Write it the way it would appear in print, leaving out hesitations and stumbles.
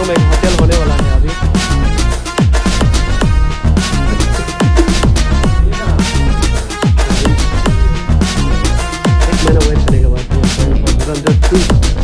शिलांग में एक होटल होने वाला है अभी। एक महीना वेट करने के बाद ये धुरंधर 2